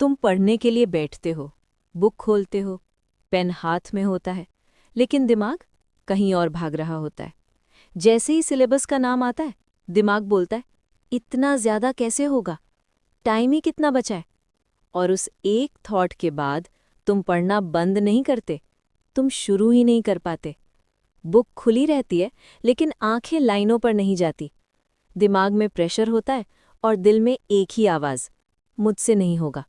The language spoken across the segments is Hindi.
तुम पढ़ने के लिए बैठते हो, बुक खोलते हो, पेन हाथ में होता है, लेकिन दिमाग कहीं और भाग रहा होता है। जैसे ही सिलेबस का नाम आता है, दिमाग बोलता है, इतना ज़्यादा कैसे होगा, टाइम ही कितना बचा है। और उस एक थॉट के बाद तुम पढ़ना बंद नहीं करते, तुम शुरू ही नहीं कर पाते। बुक खुली रहती है, लेकिन आंखें लाइनों पर नहीं जाती। दिमाग में प्रेशर होता है और दिल में एक ही आवाज़, मुझसे नहीं होगा।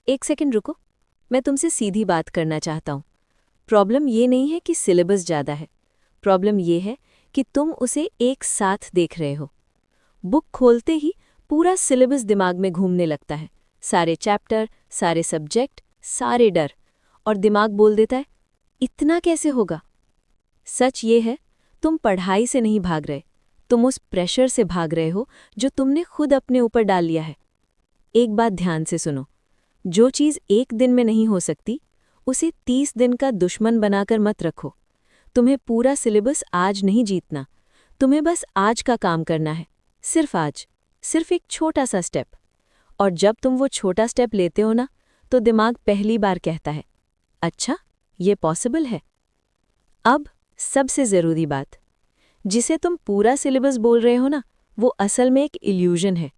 एक सेकंड रुको, मैं तुमसे सीधी बात करना चाहता हूँ। प्रॉब्लम ये नहीं है कि सिलेबस ज़्यादा है, प्रॉब्लम ये है कि तुम उसे एक साथ देख रहे हो। बुक खोलते ही पूरा सिलेबस दिमाग में घूमने लगता है, सारे चैप्टर, सारे सब्जेक्ट, सारे डर, और दिमाग बोल देता है, इतना कैसे होगा। सच ये है, तुम पढ़ाई से नहीं भाग रहे, तुम उस प्रेशर से भाग रहे हो जो तुमने खुद अपने ऊपर डाल लिया है। एक बात ध्यान से सुनो, जो चीज़ एक दिन में नहीं हो सकती, उसे 30 दिन का दुश्मन बनाकर मत रखो। तुम्हें पूरा सिलेबस आज नहीं जीतना, तुम्हें बस आज का काम करना है, सिर्फ आज, सिर्फ एक छोटा सा स्टेप। और जब तुम वो छोटा स्टेप लेते हो ना, तो दिमाग पहली बार कहता है, अच्छा, ये पॉसिबल है। अब सबसे ज़रूरी बात, जिसे तुम पूरा सिलेबस बोल रहे हो ना, वो असल में एक इल्यूजन है।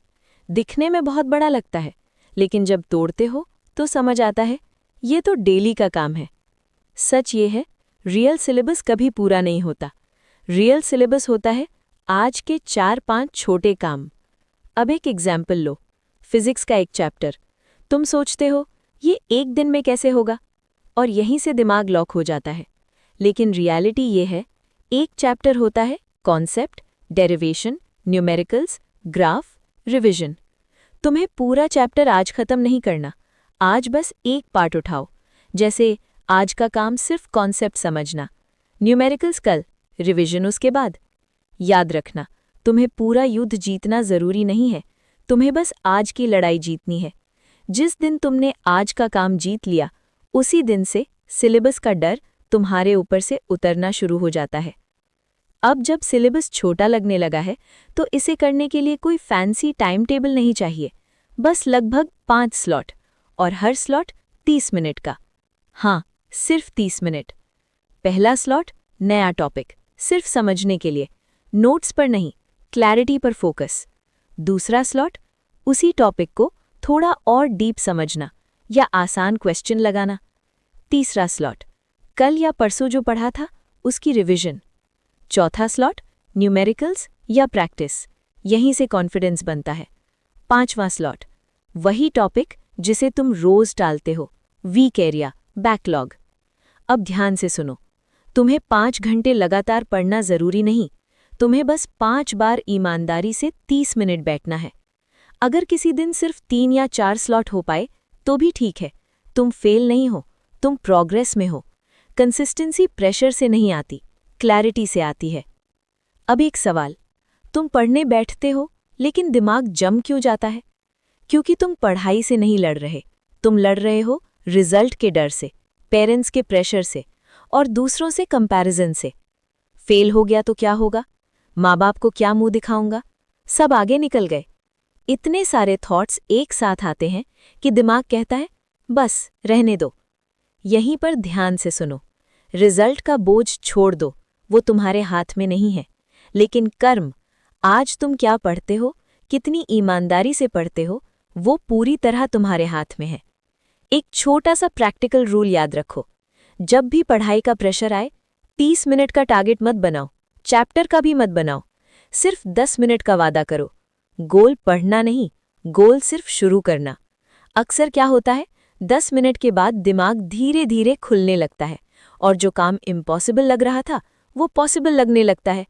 दिखने में बहुत बड़ा लगता है, लेकिन जब तोड़ते हो तो समझ आता है ये तो डेली का काम है। सच ये है, रियल सिलेबस कभी पूरा नहीं होता। रियल सिलेबस होता है आज के 4-5 छोटे काम। अब एक एग्जाम्पल लो, फिजिक्स का एक चैप्टर। तुम सोचते हो ये एक दिन में कैसे होगा, और यहीं से दिमाग लॉक हो जाता है। लेकिन रियलिटी ये है, एक चैप्टर होता है concept, derivation, numericals, graph, revision. तुम्हें पूरा चैप्टर आज खत्म नहीं करना, आज बस एक पार्ट उठाओ। जैसे आज का काम सिर्फ कॉन्सेप्ट समझना, न्यूमेरिकल्स कल, रिविजन उसके बाद। याद रखना, तुम्हें पूरा युद्ध जीतना जरूरी नहीं है, तुम्हें बस आज की लड़ाई जीतनी है। जिस दिन तुमने आज का काम जीत लिया, उसी दिन से सिलेबस का डर तुम्हारे ऊपर से उतरना शुरू हो जाता है। अब जब सिलेबस छोटा लगने लगा है, तो इसे करने के लिए कोई फैंसी टाइम टेबल नहीं चाहिए, बस लगभग 5 स्लॉट, और हर स्लॉट 30 मिनट का। हाँ, सिर्फ 30 मिनट। पहला स्लॉट नया टॉपिक, सिर्फ समझने के लिए, नोट्स पर नहीं, क्लैरिटी पर फोकस। दूसरा स्लॉट उसी टॉपिक को थोड़ा और डीप समझना या आसान क्वेश्चन लगाना। तीसरा स्लॉट कल या परसों जो पढ़ा था उसकी रिविजन। चौथा स्लॉट न्यूमेरिकल्स या प्रैक्टिस, यहीं से कॉन्फिडेंस बनता है। पांचवां स्लॉट वही टॉपिक जिसे तुम रोज टालते हो, वीक एरिया, बैकलॉग। अब ध्यान से सुनो, तुम्हें 5 घंटे लगातार पढ़ना जरूरी नहीं, तुम्हें बस 5 बार ईमानदारी से 30 मिनट बैठना है। अगर किसी दिन सिर्फ 3 या 4 स्लॉट हो पाए तो भी ठीक है, तुम फेल नहीं हो, तुम प्रोग्रेस में हो। कंसिस्टेंसी प्रेशर से नहीं आती, क्लैरिटी से आती है। अब एक सवाल, तुम पढ़ने बैठते हो लेकिन दिमाग जम क्यों जाता है? क्योंकि तुम पढ़ाई से नहीं लड़ रहे, तुम लड़ रहे हो रिजल्ट के डर से, पेरेंट्स के प्रेशर से, और दूसरों से कंपैरिजन से। फेल हो गया तो क्या होगा, माँ बाप को क्या मुंह दिखाऊंगा, सब आगे निकल गए। इतने सारे थॉट्स एक साथ आते हैं कि दिमाग कहता है बस रहने दो। यहीं पर ध्यान से सुनो, रिजल्ट का बोझ छोड़ दो, वो तुम्हारे हाथ में नहीं है। लेकिन कर्म, आज तुम क्या पढ़ते हो, कितनी ईमानदारी से पढ़ते हो, वो पूरी तरह तुम्हारे हाथ में है। एक छोटा सा प्रैक्टिकल रूल याद रखो, जब भी पढ़ाई का प्रेशर आए, 30 मिनट का टारगेट मत बनाओ, चैप्टर का भी मत बनाओ, सिर्फ 10 मिनट का वादा करो। गोल पढ़ना नहीं, गोल सिर्फ शुरू करना। अक्सर क्या होता है, 10 मिनट के बाद दिमाग धीरे धीरे खुलने लगता है, और जो काम इम्पॉसिबल लग रहा था वो पॉसिबल लगने लगता है।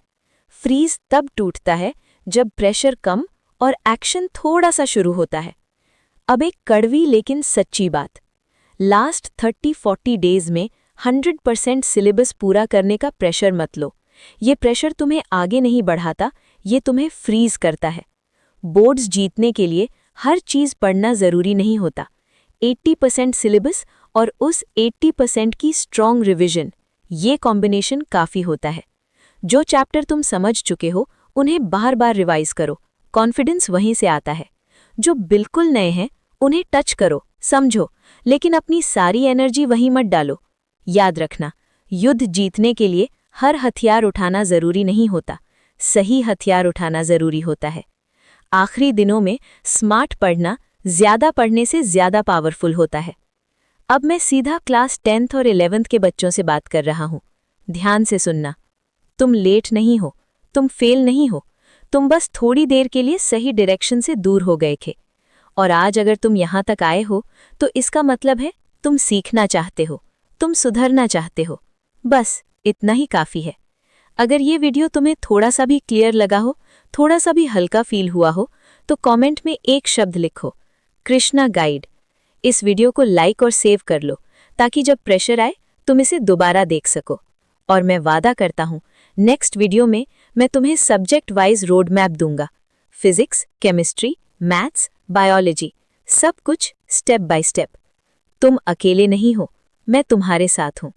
फ्रीज तब टूटता है जब प्रेशर कम और एक्शन थोड़ा सा शुरू होता है। अब एक कड़वी लेकिन सच्ची बात, लास्ट 30-40 डेज में 100% सिलेबस पूरा करने का प्रेशर मत लो। ये प्रेशर तुम्हें आगे नहीं बढ़ाता, ये तुम्हें फ्रीज करता है। बोर्ड्स जीतने के लिए हर चीज़ पढ़ना ज़रूरी नहीं होता। 80% सिलेबस और उस 80% की स्ट्रॉन्ग रिविजन, ये कॉम्बिनेशन काफ़ी होता है। जो चैप्टर तुम समझ चुके हो उन्हें बार बार रिवाइज करो, कॉन्फिडेंस वहीं से आता है। जो बिल्कुल नए हैं उन्हें टच करो, समझो, लेकिन अपनी सारी एनर्जी वहीं मत डालो। याद रखना, युद्ध जीतने के लिए हर हथियार उठाना जरूरी नहीं होता, सही हथियार उठाना जरूरी होता है। आखिरी दिनों में स्मार्ट पढ़ना ज्यादा पढ़ने से ज्यादा पावरफुल होता है। अब मैं सीधा क्लास 10th और 11th के बच्चों से बात कर रहा हूं। ध्यान से सुनना। तुम लेट नहीं हो, तुम फेल नहीं हो, तुम बस थोड़ी देर के लिए सही डायरेक्शन से दूर हो गए थे। और आज अगर तुम यहां तक आए हो तो इसका मतलब है तुम सीखना चाहते हो, तुम सुधरना चाहते हो। बस इतना ही काफी है। अगर ये वीडियो तुम्हें थोड़ा सा भी क्लियर लगा हो, थोड़ा सा भी हल्का फील हुआ हो, तो कमेंट में एक शब्द लिखो, कृष्णा गाइड। इस वीडियो को लाइक और सेव कर लो ताकि जब प्रेशर आए तुम इसे दोबारा देख सको। और मैं वादा करता हूं नेक्स्ट वीडियो में मैं तुम्हें सब्जेक्ट वाइज रोड मैप दूंगा। फिजिक्स, केमिस्ट्री, मैथ्स, बायोलॉजी, सब कुछ स्टेप बाय स्टेप। तुम अकेले नहीं हो, मैं तुम्हारे साथ हूं।